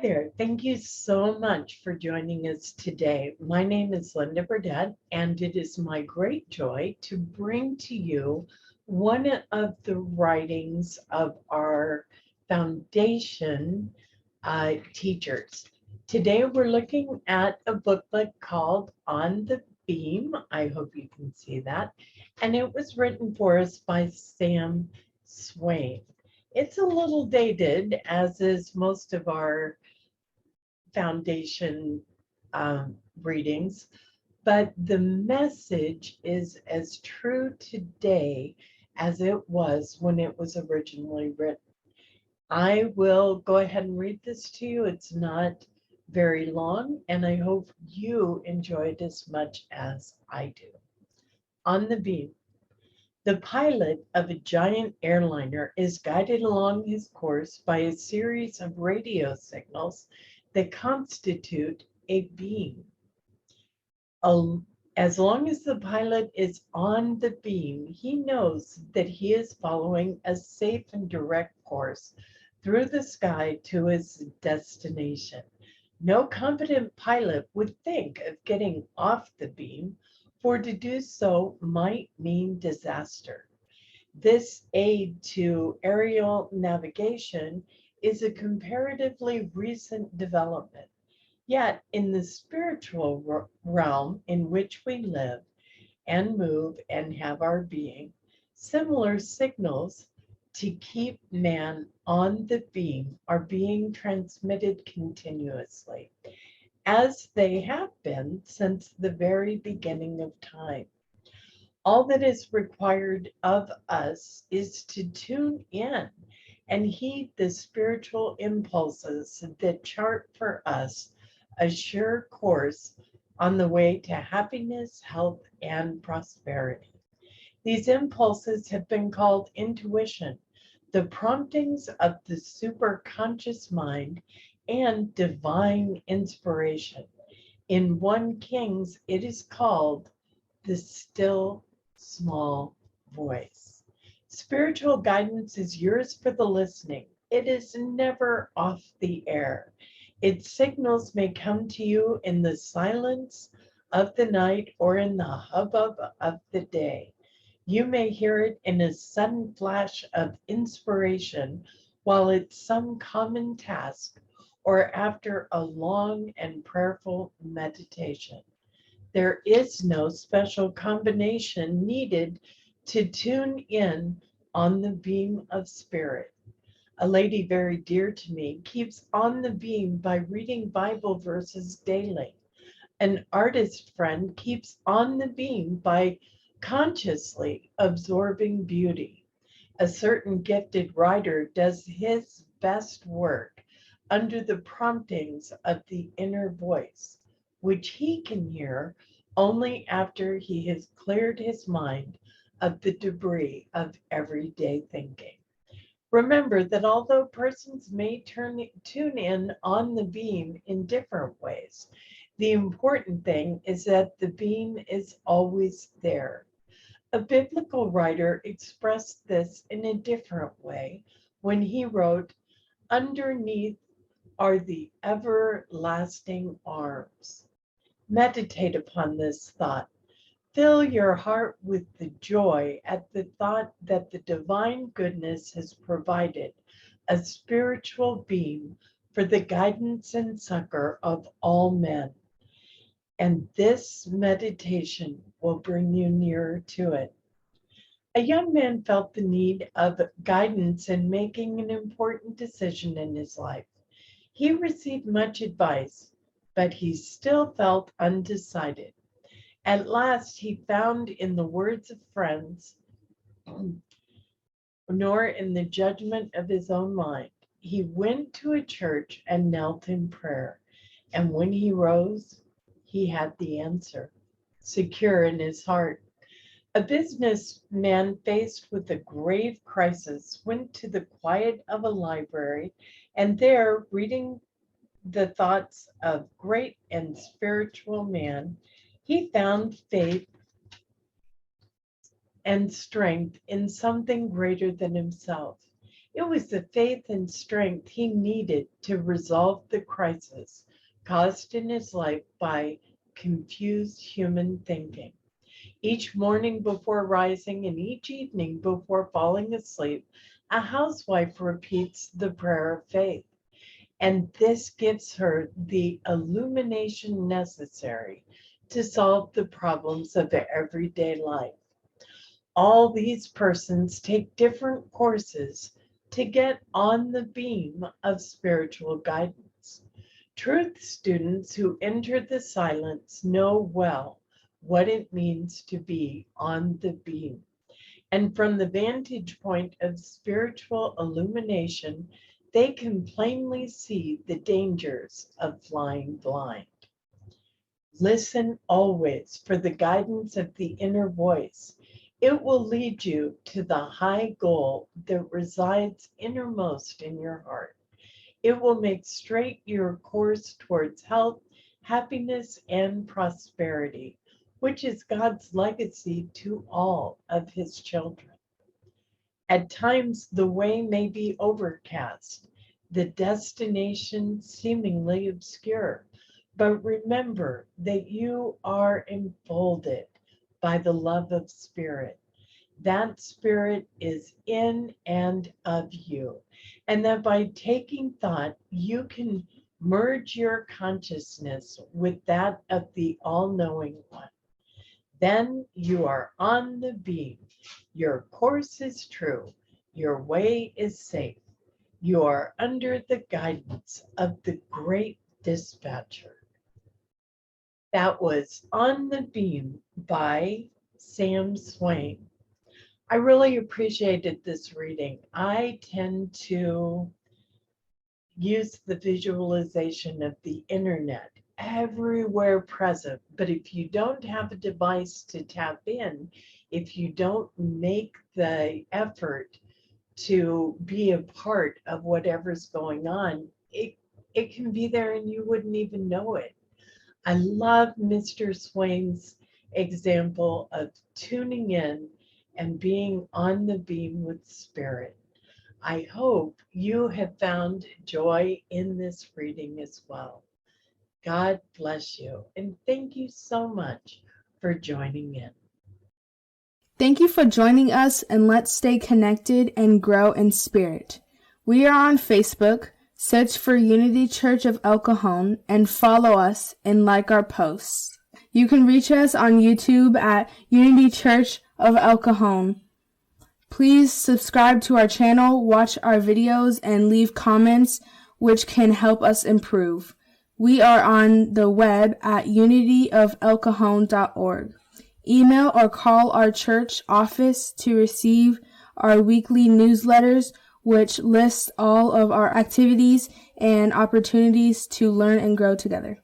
there. Thank you so much for joining us today. My name is Linda Burdett, and it is my great joy to bring to you one of the writings of our foundation teachers. Today, we're looking at a booklet called On the Beam. I hope you can see that. And it was written for us by Sam Swain. It's a little dated, as is most of our foundation readings, but the message is as true today as it was when it was originally written. I will go ahead and read this to you. It's not very long, and I hope you enjoy it as much as I do. On the Beam. The pilot of a giant airliner is guided along his course by a series of radio signals that constitute a beam. As long as the pilot is on the beam, he knows that he is following a safe and direct course through the sky to his destination. No competent pilot would think of getting off the beam, for to do so might mean disaster. This aid to aerial navigation is a comparatively recent development. Yet, in the spiritual realm in which we live and move and have our being, similar signals to keep man on the beam are being transmitted continuously, as they have been since the very beginning of time. All that is required of us is to tune in and heed the spiritual impulses that chart for us a sure course on the way to happiness, health, and prosperity. These impulses have been called intuition, the promptings of the superconscious mind, and divine inspiration. In 1 Kings, it is called the still small voice. Spiritual guidance is yours for the listening. It is never off the air. Its signals may come to you in the silence of the night or in the hubbub of the day. You may hear it in a sudden flash of inspiration while at some common task or after a long and prayerful meditation. There is no special combination needed to tune in on the beam of spirit. A lady very dear to me keeps on the beam by reading Bible verses daily. An artist friend keeps on the beam by consciously absorbing beauty. A certain gifted writer does his best work under the promptings of the inner voice, which he can hear only after he has cleared his mind of the debris of everyday thinking. Remember that although persons may tune in on the beam in different ways, the important thing is that the beam is always there. A biblical writer expressed this in a different way when he wrote, "Underneath are the everlasting arms." Meditate upon this thought. Fill your heart with the joy at the thought that the divine goodness has provided a spiritual beam for the guidance and succor of all men. And this meditation will bring you nearer to it. A young man felt the need of guidance in making an important decision in his life. He received much advice, but he still felt undecided. At last, he found in the words of friends, nor in the judgment of his own mind. He went to a church and knelt in prayer. And when he rose, he had the answer, secure in his heart. A businessman faced with a grave crisis went to the quiet of a library, and there, reading the thoughts of great and spiritual man, he found faith and strength in something greater than himself. It was the faith and strength he needed to resolve the crisis caused in his life by confused human thinking. Each morning before rising and each evening before falling asleep, a housewife repeats the prayer of faith. And this gives her the illumination necessary to solve the problems of everyday life. All these persons take different courses to get on the beam of spiritual guidance. Truth students who enter the silence know well what it means to be on the beam. And from the vantage point of spiritual illumination, they can plainly see the dangers of flying blind. Listen always for the guidance of the inner voice. It will lead you to the high goal that resides innermost in your heart. It will make straight your course towards health, happiness, and prosperity, which is God's legacy to all of his children. At times, the way may be overcast, the destination seemingly obscure, but remember that you are enfolded by the love of Spirit. That Spirit is in and of you, and that by taking thought, you can merge your consciousness with that of the all-knowing one. Then you are on the beam. Your course is true. Your way is safe. You are under the guidance of the great dispatcher. That was On the Beam by Sam Swain. I really appreciated this reading. I tend to use the visualization of the internet everywhere present, but if you don't have a device to tap in, if you don't make the effort to be a part of whatever's going on, it can be there and you wouldn't even know it. I love Mr. Swain's example of tuning in and being on the beam with Spirit. I hope you have found joy in this reading as well. God bless you, and thank you so much for joining in. Thank you for joining us, and let's stay connected and grow in spirit. We are on Facebook. Search for Unity Church of El Cajon and follow us and like our posts. You can reach us on YouTube at Unity Church of El Cajon. Please subscribe to our channel, watch our videos, and leave comments which can help us improve. We are on the web at unityofelcajon.org. Email or call our church office to receive our weekly newsletters, which lists all of our activities and opportunities to learn and grow together.